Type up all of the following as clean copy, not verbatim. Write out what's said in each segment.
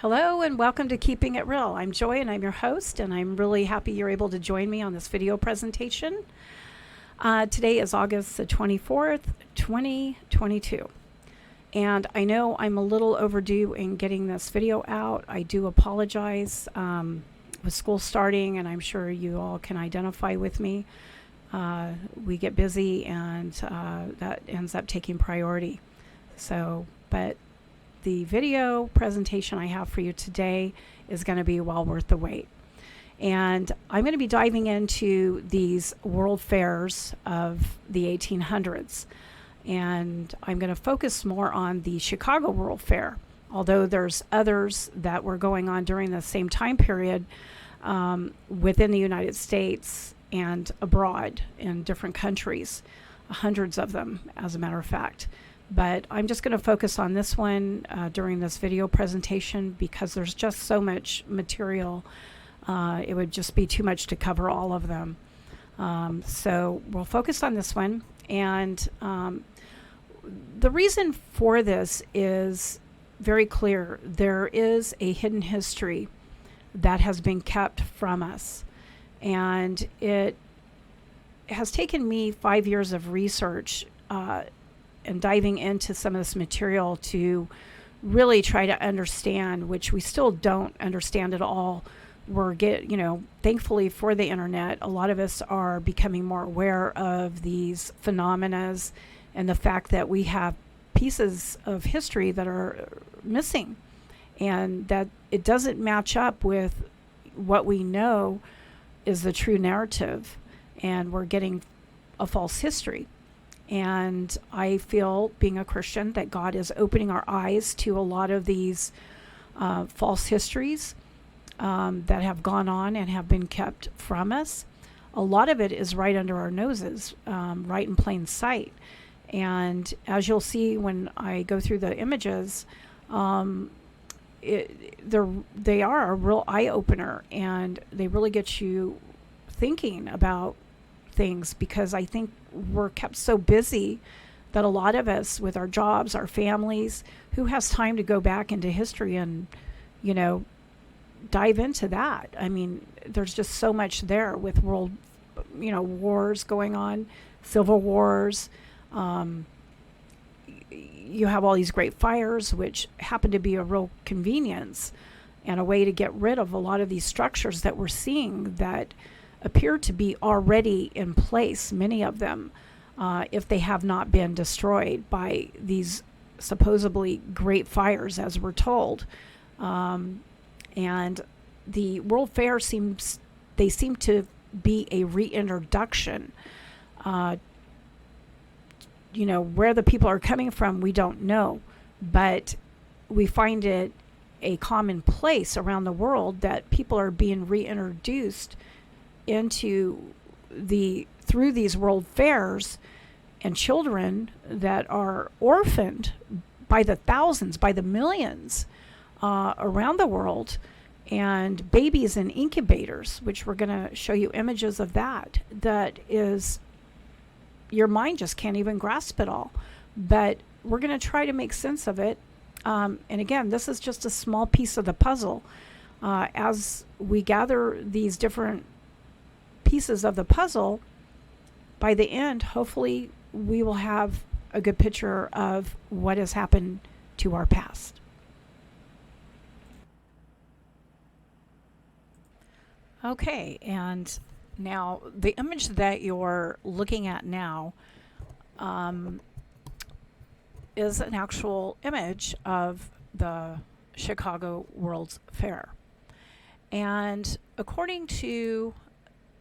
Hello and welcome to Keeping It Real. I'm Joy and I'm your host, and I'm really happy you're able to join me on this video presentation. Today is August the 24th, 2022. And I know I'm a little overdue in getting this video out. I do apologize with school starting, and I'm sure you all can identify with me. We get busy and that ends up taking priority. But the video presentation I have for you today is going to be well worth the wait. And I'm going to be diving into these world fairs of the 1800s. And I'm going to focus more on the Chicago World Fair, although there's others that were going on during the same time period within the United States and abroad in different countries, hundreds of them, as a matter of fact. But I'm just going to focus on this one during this video presentation because there's just so much material. It would just be too much to cover all of them. So we'll focus on this one. And the reason for this is very clear. There is a hidden history that has been kept from us. And it has taken me 5 years of research and diving into some of this material to really try to understand, which we still don't understand at all. Thankfully for the internet, a lot of us are becoming more aware of these phenomena and the fact that we have pieces of history that are missing and that it doesn't match up with what we know is the true narrative, and we're getting a false history. And I feel, being a Christian, that God is opening our eyes to a lot of these false histories that have gone on and have been kept from us. A lot of it is right under our noses, right in plain sight. And as you'll see when I go through the images, they are a real eye-opener, and they really get you thinking about things, because I think we're kept so busy that a lot of us, with our jobs, our families, who has time to go back into history and, dive into that? I mean, there's just so much there with world, wars going on, civil wars. You have all these great fires, which happen to be a real convenience and a way to get rid of a lot of these structures that we're seeing that appear to be already in place, many of them, if they have not been destroyed by these supposedly great fires, as we're told. And the World Fair seem to be a reintroduction. Where the people are coming from, we don't know, but we find it a common place around the world that people are being reintroduced into through these world fairs, and children that are orphaned by the thousands, by the millions around the world, and babies in incubators, which we're going to show you images of that is, your mind just can't even grasp it all. But we're going to try to make sense of it. And again, this is just a small piece of the puzzle. As we gather these different pieces of the puzzle, by the end, hopefully we will have a good picture of what has happened to our past. Okay, and now the image that you're looking at now is an actual image of the Chicago World's Fair. And according to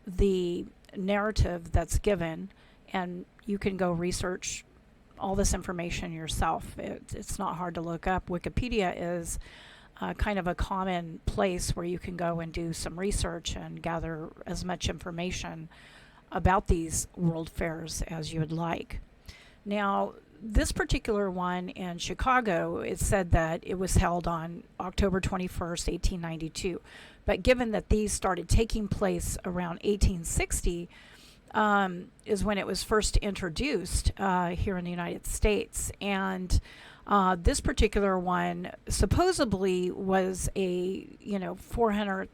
the narrative that's given, and you can go research all this information yourself. It's not hard to look up. Wikipedia is kind of a common place where you can go and do some research and gather as much information about these world fairs as you would like. Now, this particular one in Chicago, it said that it was held on October 21st, 1892. But given that these started taking place around 1860, is when it was first introduced here in the United States. And This particular one supposedly was a 400th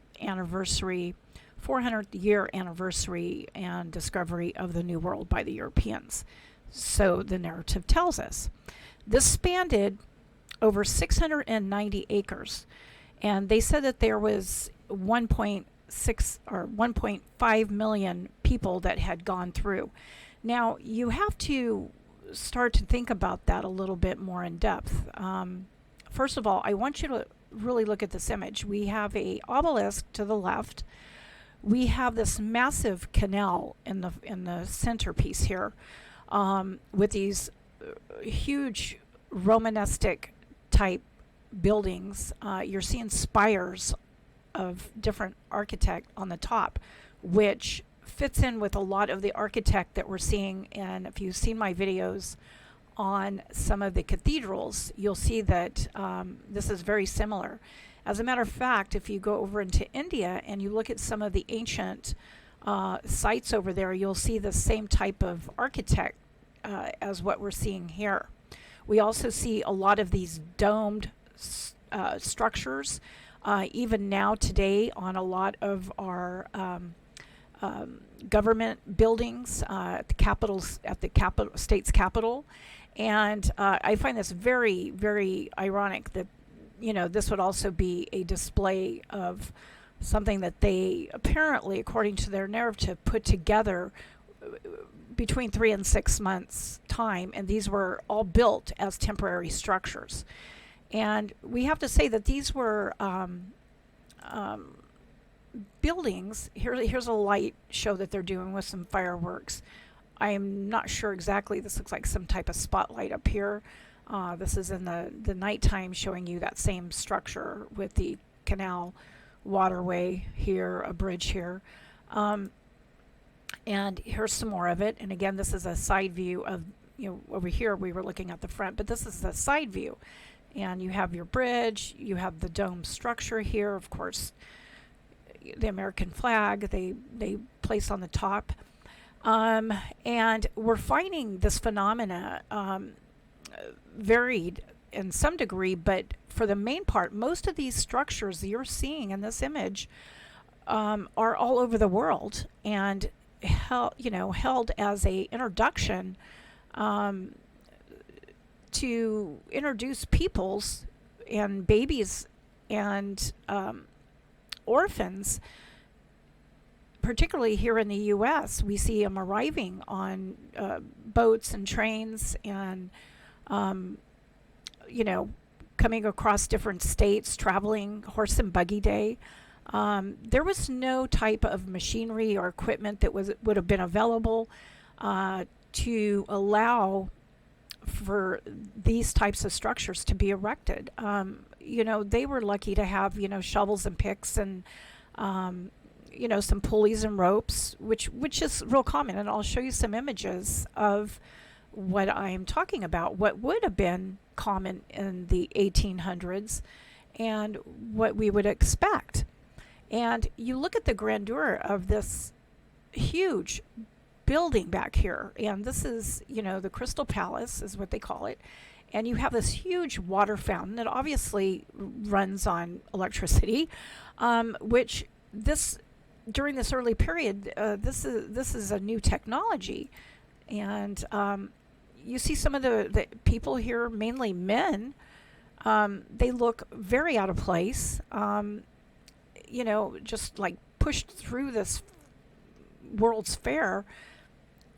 year anniversary and discovery of the New World by the Europeans. So the narrative tells us. This spanned over 690 acres, and they said that there was 1.6 or 1.5 million people that had gone through. Now, you have to start to think about that a little bit more in depth. First of all, I want you to really look at this image. We have a obelisk to the left. We have this massive canal in the centerpiece here, with these huge Romanesque type buildings. You're seeing spires of different architect on the top, which fits in with a lot of the architect that we're seeing. And if you've seen my videos on some of the cathedrals, you'll see that this is very similar. As a matter of fact, if you go over into India and you look at some of the ancient sites over there, you'll see the same type of architect as what we're seeing here. We also see a lot of these domed structures, even now today on a lot of our government buildings at the state's capital. And I find this very, very ironic that this would also be a display of something that they apparently, according to their narrative, put together between 3 and 6 months time, and these were all built as temporary structures. And we have to say that these were buildings. Here's a light show that they're doing with some fireworks. I am not sure exactly. This looks like some type of spotlight up here. This is in the nighttime, showing you that same structure with the canal waterway here, a bridge here. And here's some more of it. And again, this is a side view of, over here we were looking at the front, but this is the side view. And you have your bridge, you have the dome structure here, of course, the American flag they place on the top. And we're finding this phenomena varied in some degree, but for the main part, most of these structures you're seeing in this image are all over the world and held as a introduction to introduce peoples and babies and orphans. Particularly here in the U.S., we see them arriving on boats and trains and, coming across different states, traveling horse and buggy day. There was no type of machinery or equipment that would have been available to allow for these types of structures to be erected. They were lucky to have, shovels and picks and, some pulleys and ropes, which is real common. And I'll show you some images of what I'm talking about, what would have been common in the 1800s and what we would expect. And you look at the grandeur of this huge building back here, and this is, the Crystal Palace is what they call it. And you have this huge water fountain that obviously runs on electricity, which during this early period, this is a new technology. And you see some of the people here, mainly men, they look very out of place, just like pushed through this World's Fair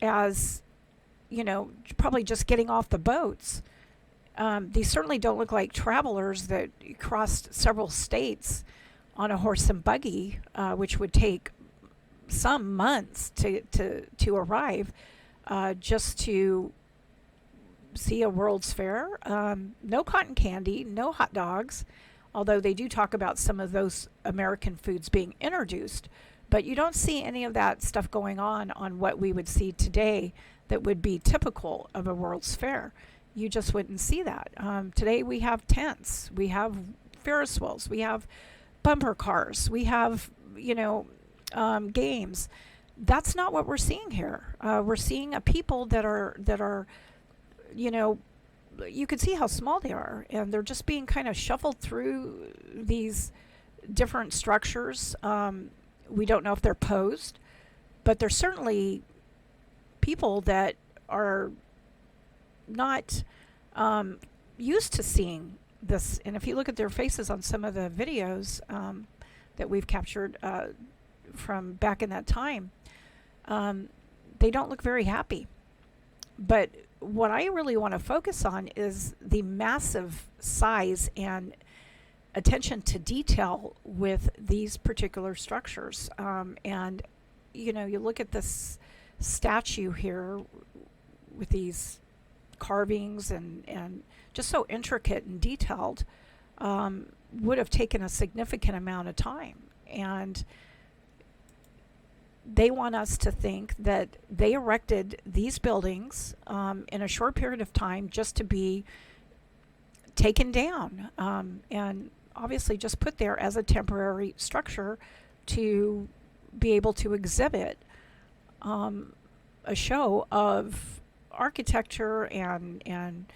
as, probably just getting off the boats. These certainly don't look like travelers that crossed several states on a horse and buggy, which would take some months to arrive just to see a World's Fair. No cotton candy, no hot dogs, although they do talk about some of those American foods being introduced. But you don't see any of that stuff going on what we would see today that would be typical of a World's Fair. You just wouldn't see that. Today we have tents, we have Ferris wheels, we have bumper cars, we have, games. That's not what we're seeing here. We're seeing a people that are you can see how small they are, and they're just being kind of shuffled through these different structures. We don't know if they're posed, but they're certainly people that are not used to seeing this. And if you look at their faces on some of the videos that we've captured from back in that time, they don't look very happy. But what I really want to focus on is the massive size and attention to detail with these particular structures. And, you know, you look at this statue here with these carvings and just so intricate and detailed, would have taken a significant amount of time. And they want us to think that they erected these buildings in a short period of time just to be taken down, and obviously just put there as a temporary structure to be able to exhibit a show of architecture and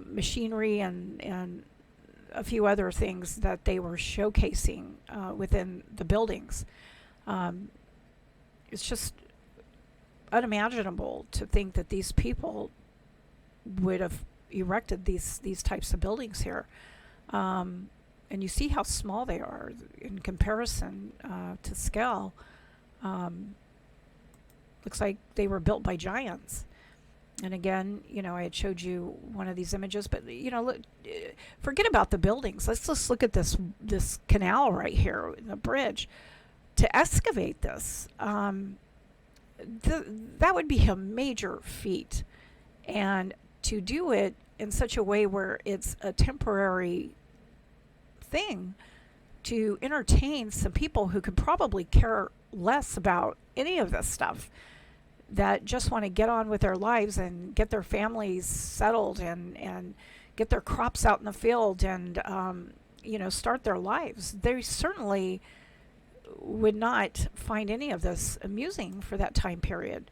machinery and a few other things that they were showcasing within the buildings. It's just unimaginable to think that these people would have erected these types of buildings here. And you see how small they are in comparison to scale. Looks like they were built by giants. And again, you know, I had showed you one of these images, but you know, look, forget about the buildings. Let's just look at this canal right here, the bridge. To excavate this, that would be a major feat, and to do it in such a way where it's a temporary thing to entertain some people who could probably care less about any of this stuff, that just want to get on with their lives and get their families settled and get their crops out in the field and you know, start their lives. They certainly would not find any of this amusing for that time period.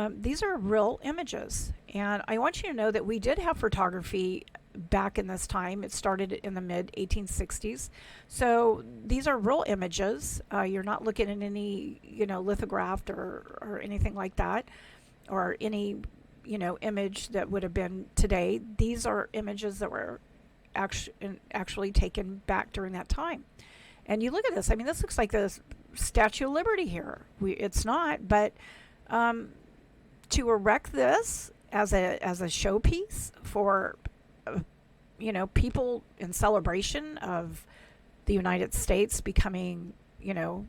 These are real images, and I want you to know that we did have photography back in this time. It started in the mid 1860s, so these are real images. You're not looking at any, you know, lithographed or anything like that, or any, you know, image that would have been today. These are images that were actually taken back during that time. And you look at this, I mean, this looks like the Statue of Liberty here. It's not, but to erect this as a showpiece for, you know, people in celebration of the United States becoming, you know,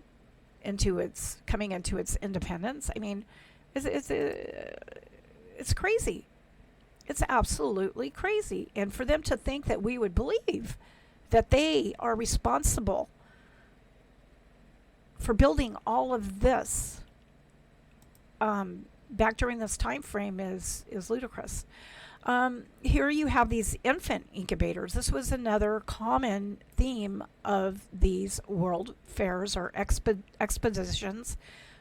coming into its independence. I mean, it's crazy. It's absolutely crazy. And for them to think that we would believe that they are responsible for building all of this back during this time frame is ludicrous. Here you have these infant incubators. This was another common theme of these world fairs or expositions,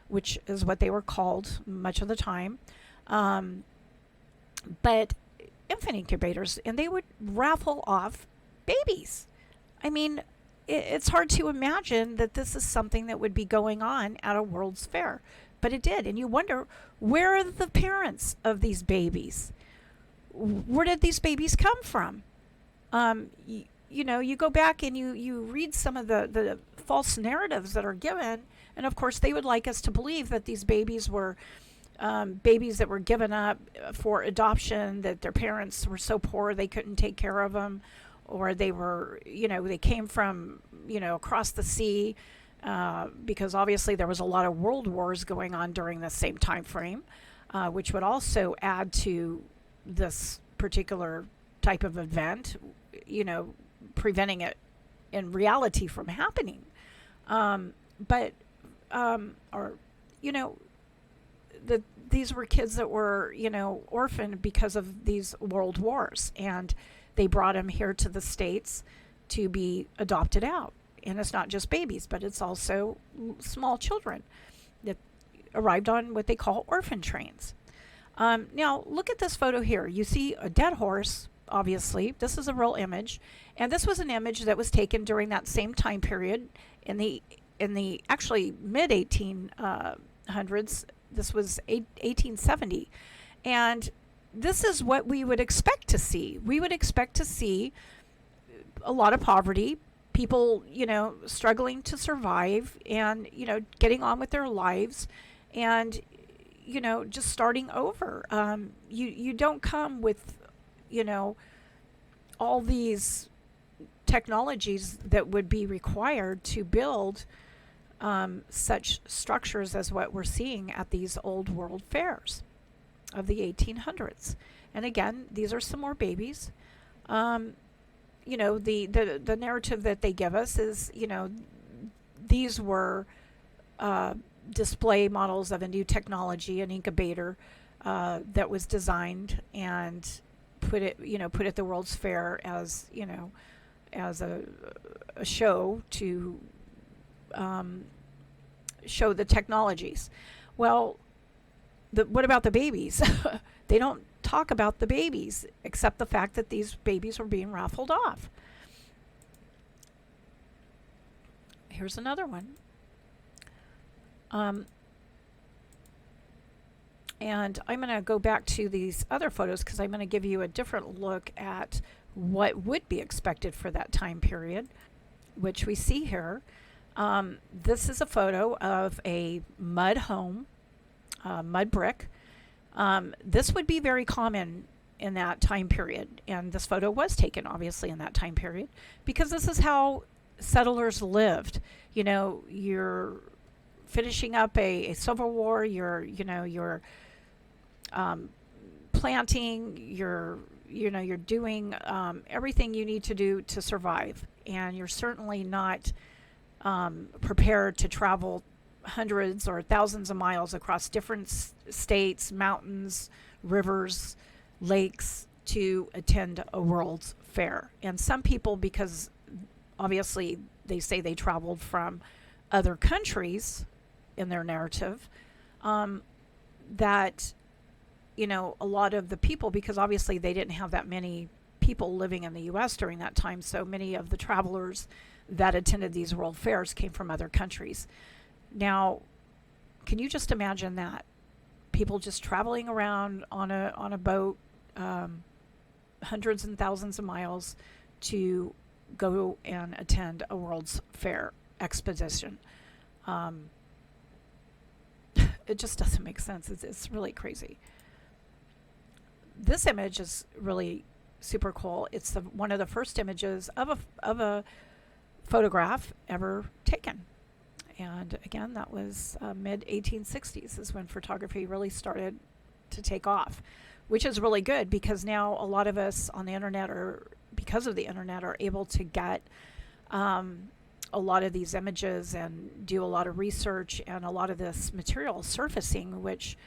which is what they were called much of the time. But infant incubators, and they would raffle off babies. I mean, it's hard to imagine that this is something that would be going on at a World's Fair, but it did. And you wonder, where are the parents of these babies? Where did these babies come from? You know, you go back and you read some of the false narratives that are given, and of course they would like us to believe that these babies were babies that were given up for adoption, that their parents were so poor they couldn't take care of them, or they were, you know, they came from, you know, across the sea, because obviously there was a lot of world wars going on during the same time frame, which would also add to this particular type of event, you know, preventing it in reality from happening. Or, you know, these were kids that were, you know, orphaned because of these world wars, and they brought them here to the States to be adopted out. And it's not just babies, but it's also small children that arrived on what they call orphan trains. Now, look at this photo here. You see a dead horse, obviously. This is a real image. And this was an image that was taken during that same time period in the actually mid 1800s. This was 1870. And this is what we would expect to see. We would expect to see a lot of poverty, people, struggling to survive and, getting on with their lives and, just starting over. You don't come with, all these technologies that would be required to build such structures as what we're seeing at these old world fairs of the 1800s. And again, these are some more babies. The narrative that they give us is, these were display models of a new technology, an incubator that was designed and put at the World's Fair as, as a show to show the technologies. Well, what about the babies? They don't talk about the babies, except the fact that these babies were being raffled off. Here's another one. And I'm going to go back to these other photos because I'm going to give you a different look at what would be expected for that time period, which we see here. This is a photo of a mud home, mud brick. This would be very common in that time period, and this photo was taken obviously in that time period because this is how settlers lived. You're finishing up a civil war, you're planting, you're doing everything you need to do to survive, and you're certainly not prepared to travel hundreds or thousands of miles across different states, mountains, rivers, lakes to attend a World's Fair. And some people, because obviously they say they traveled from other countries in their narrative, that, a lot of the people, because obviously they didn't have that many people living in the U.S. during that time, so many of the travelers that attended these world fairs came from other countries. Now, can you just imagine that? People just traveling around on a boat, hundreds and thousands of miles to go and attend a World's Fair exposition. It just doesn't make sense. It's really crazy. This image is really super cool. It's one of the first images of a photograph ever taken. And again, that was mid 1860s is when photography really started to take off, which is really good because now a lot of us on the internet because of the internet, are able to get a lot of these images and do a lot of research and a lot of this material surfacing, which,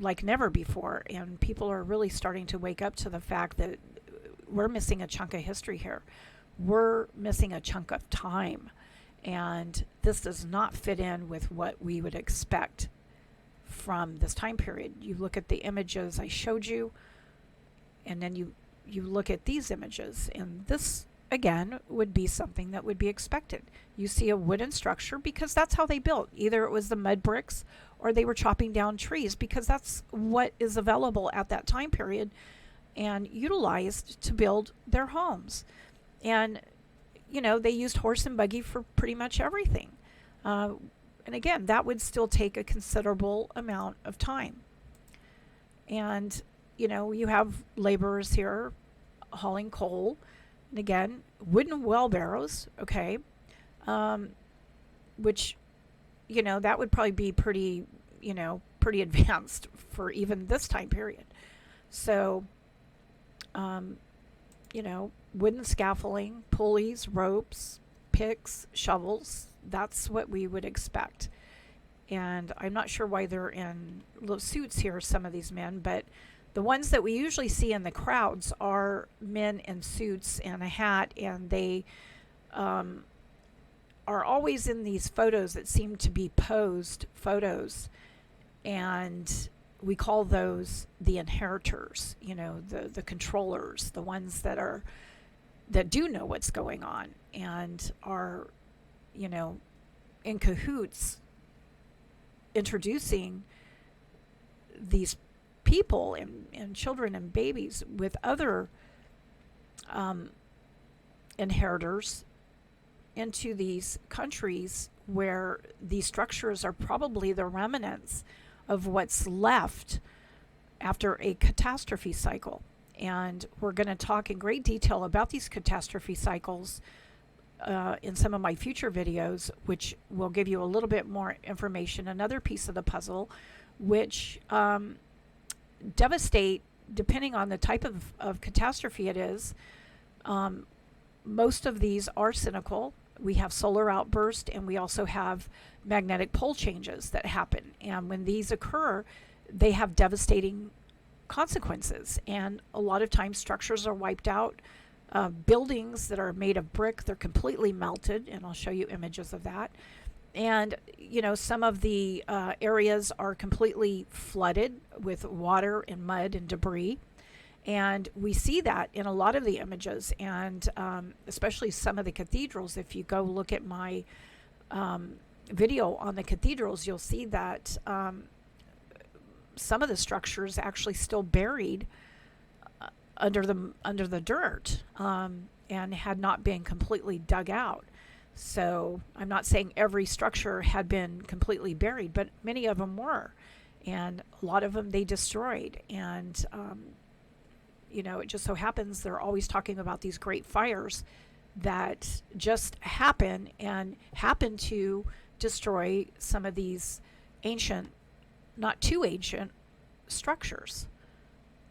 like never before. And people are really starting to wake up to the fact that we're missing a chunk of history here. We're missing a chunk of time. And this does not fit in with what we would expect from this time period. You look at the images I showed you, and then you look at these images, and this again would be something that would be expected. You see a wooden structure because that's how they built. Either it was the mud bricks or they were chopping down trees because that's what is available at that time period and utilized to build their homes. And they used horse and buggy for pretty much everything. And again, that would still take a considerable amount of time. And, you have laborers here hauling coal. And again, wooden wheelbarrows, okay, which, that would probably be pretty advanced for even this time period. So, wooden scaffolding, pulleys, ropes, picks, shovels. That's what we would expect. And I'm not sure why they're in little suits here, some of these men, but the ones that we usually see in the crowds are men in suits and a hat, and they are always in these photos that seem to be posed photos. and we call those the inheritors, the controllers, the ones that do know what's going on and are, in cahoots introducing these people and children and babies with other inheritors into these countries where these structures are probably the remnants of what's left after a catastrophe cycle. And we're going to talk in great detail about these catastrophe cycles in some of my future videos, which will give you a little bit more information, another piece of the puzzle, which devastate, depending on the type of catastrophe it is. Most of these are cynical. We have solar outburst, and we also have magnetic pole changes that happen. And when these occur, they have devastating consequences. And a lot of times structures are wiped out. Buildings that are made of brick, they're completely melted, and I'll show you images of that. And, some of the areas are completely flooded with water and mud and debris. And we see that in a lot of the images, and especially some of the cathedrals. If you go look at my video on the cathedrals, you'll see that some of the structures actually still buried under the dirt and had not been completely dug out. So I'm not saying every structure had been completely buried, but many of them were, and a lot of them they destroyed. And it just so happens they're always talking about these great fires that just happen to destroy some of these ancient, not too ancient, structures.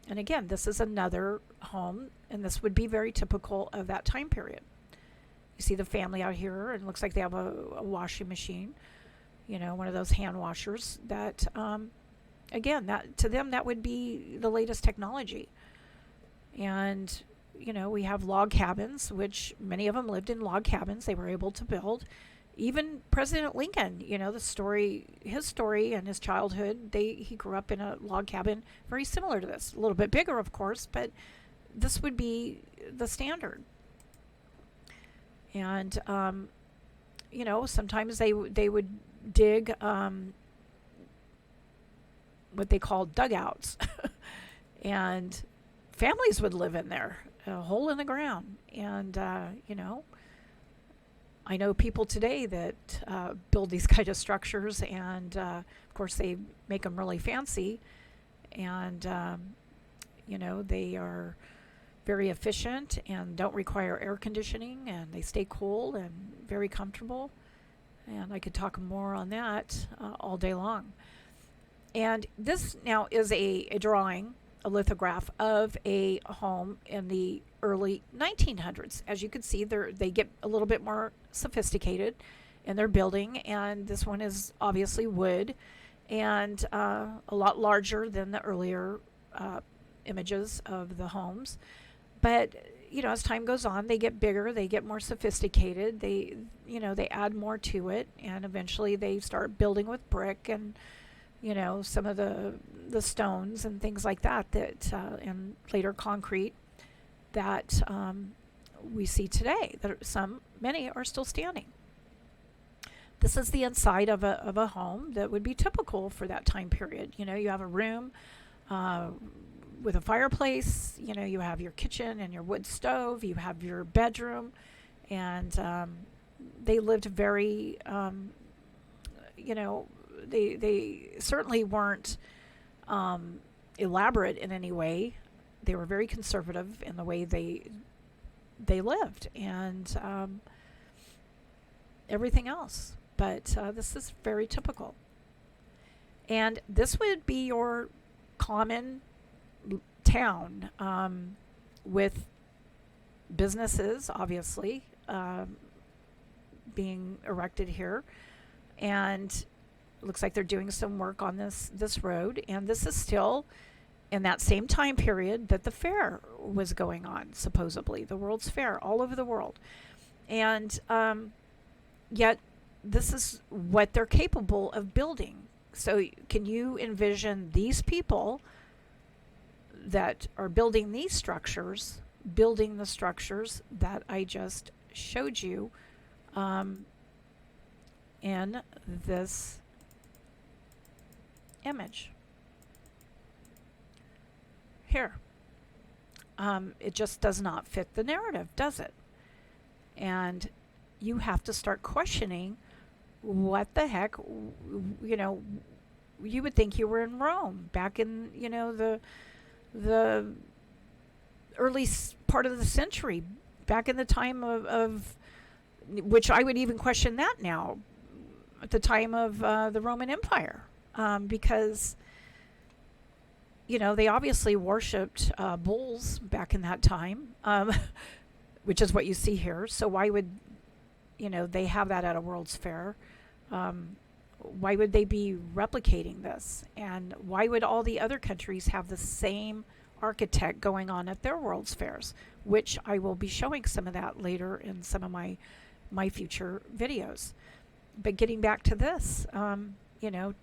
And again, this is another home, and this would be very typical of that time period. You see the family out here, and it looks like they have a washing machine, one of those hand washers that, again, that to them, that would be the latest technology. And, we have log cabins, which many of them lived in log cabins they were able to build. Even President Lincoln, his story and his childhood, he grew up in a log cabin very similar to this. A little bit bigger, of course, but this would be the standard. And, sometimes they would dig what they called dugouts. And families would live in there, a hole in the ground. And, I know people today that build these kind of structures, and of course they make them really fancy, and they are very efficient and don't require air conditioning, and they stay cool and very comfortable. And I could talk more on that all day long. And this now is a drawing, a lithograph of a home in the early 1900s. As you can see, they get a little bit more sophisticated in their building, and this one is obviously wood and a lot larger than the earlier images of the homes. But as time goes on, they get bigger, they get more sophisticated, they add more to it, and eventually they start building with brick and some of the stones and things like that and later concrete that we see today, that many are still standing. This is the inside of a home that would be typical for that time period. You have a room with a fireplace, you have your kitchen and your wood stove, you have your bedroom, and they lived very, they certainly weren't elaborate in any way. They were very conservative in the way they lived, and everything else. But this is very typical. And this would be your common town with businesses, obviously, being erected here. And it looks like they're doing some work on this road. And this is still in that same time period that the fair was going on, supposedly, the World's Fair all over the world. And yet this is what they're capable of building. So can you envision these people that are building these structures, building the structures that I just showed you in this image here? It just does not fit the narrative, does it? And you have to start questioning, what the heck, you would think you were in Rome back in, the early part of the century, back in the time of which I would even question that now, at the time of the Roman Empire, because they obviously worshipped bulls back in that time, which is what you see here. So why would they have that at a World's Fair? Why would they be replicating this? And why would all the other countries have the same architect going on at their World's Fairs? Which I will be showing some of that later in some of my future videos. But getting back to this, to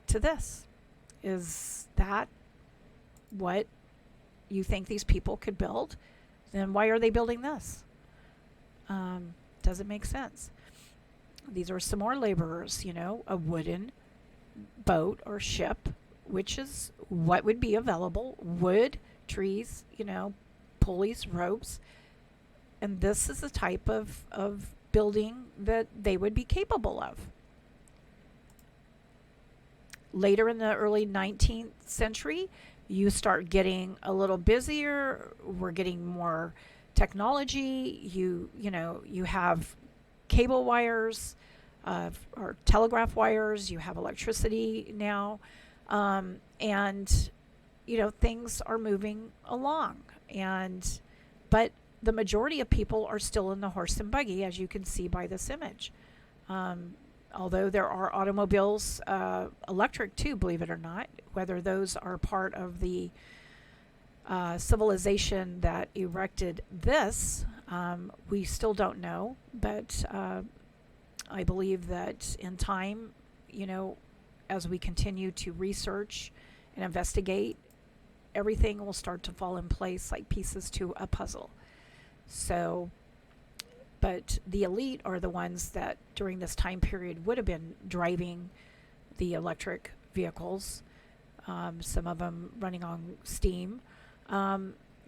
this, is that what you think these people could build? Then why are they building this? Doesn't make sense. These are some more laborers, a wooden boat or ship, which is what would be available: wood, trees, pulleys, ropes. And this is the type of building that they would be capable of. Later in the early 19th century, you start getting a little busier. We're getting more technology. You have cable wires, or telegraph wires. You have electricity now, and things are moving along. But the majority of people are still in the horse and buggy, as you can see by this image. Although there are automobiles, electric too, believe it or not. Whether those are part of the civilization that erected this, we still don't know. But I believe that in time, as we continue to research and investigate, everything will start to fall in place like pieces to a puzzle. So, but the elite are the ones that during this time period would have been driving the electric vehicles, some of them running on steam,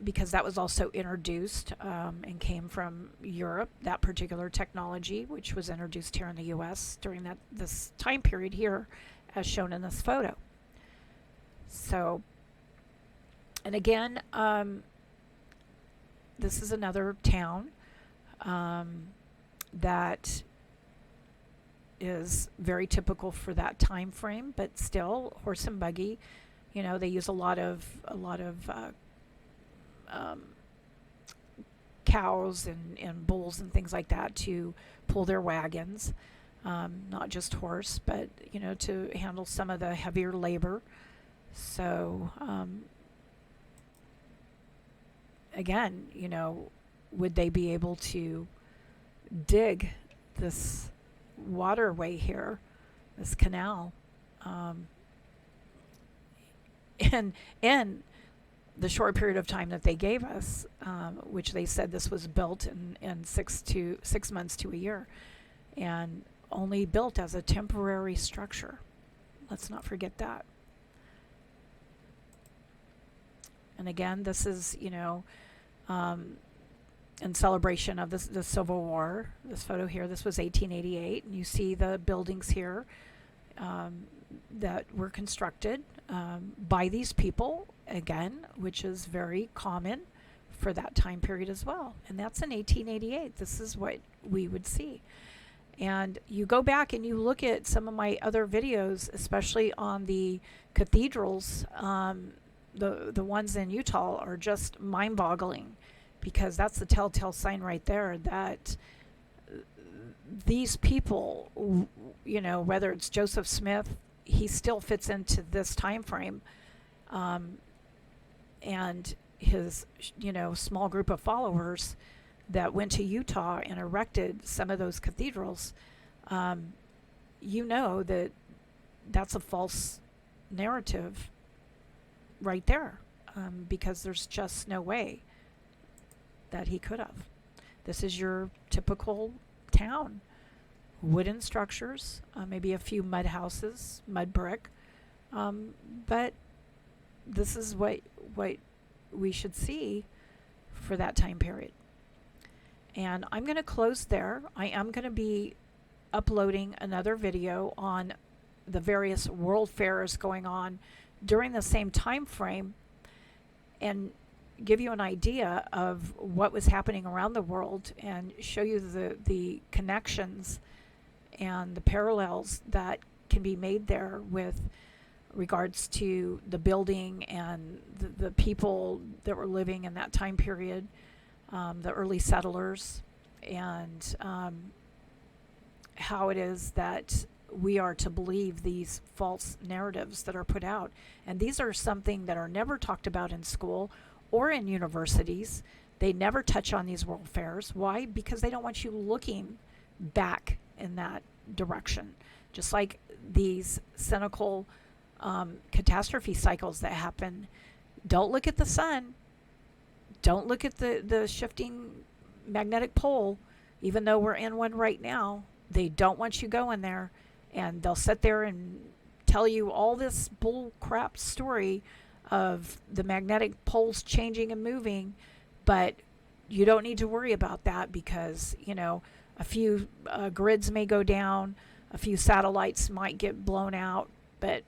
because that was also introduced and came from Europe, that particular technology, which was introduced here in the U.S. during this time period here, as shown in this photo. So, and again, this is another town that is very typical for that time frame, but still horse and buggy. They use a lot of cows and bulls and things like that to pull their wagons, not just horse, but to handle some of the heavier labor. So again, would they be able to dig this waterway here, this canal, and the short period of time that they gave us, which they said this was built in 6 months to a year, and only built as a temporary structure. Let's not forget that. And again, this is, in celebration of the Civil War. This photo here, this was 1888, and you see the buildings here that were constructed by these people, again, which is very common for that time period as well. And that's in 1888. This is what we would see. And you go back and you look at some of my other videos, especially on the cathedrals. The ones in Utah are just mind-boggling, because that's the telltale sign right there that these people, whether it's Joseph Smith, he still fits into this time frame, and his small group of followers that went to Utah and erected some of those cathedrals. That that's a false narrative right there, because there's just no way that he could have. This is your typical town. Wooden structures, maybe a few mud houses, mud brick, but this is what we should see for that time period. And I'm going to close there. I am going to be uploading another video on the various world fairs going on during the same time frame, and give you an idea of what was happening around the world, and show you the connections and the parallels that can be made there with regards to the building and the people that were living in that time period, the early settlers, and how it is that we are to believe these false narratives that are put out. And these are something that are never talked about in school or in universities. They never touch on these world fairs. Why? Because they don't want you looking back in that direction. Just like these cynical catastrophe cycles that happen. Don't look at the sun. Don't look at the shifting magnetic pole, even though we're in one right now. They don't want you going there, and they'll sit there and tell you all this bull crap story of the magnetic poles changing and moving, but you don't need to worry about that, because a few grids may go down, a few satellites might get blown out, but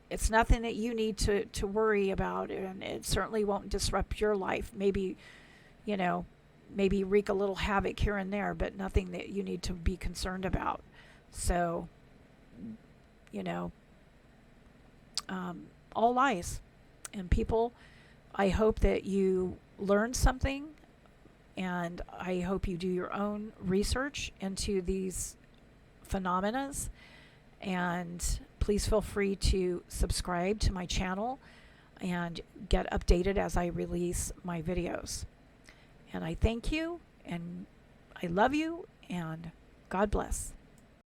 it's nothing that you need to worry about, and it certainly won't disrupt your life. Maybe wreak a little havoc here and there, but nothing that you need to be concerned about. So, all lies. And people, I hope that you learn something, and I hope you do your own research into these phenomena. And please feel free to subscribe to my channel and get updated as I release my videos. And I thank you, and I love you, and God bless.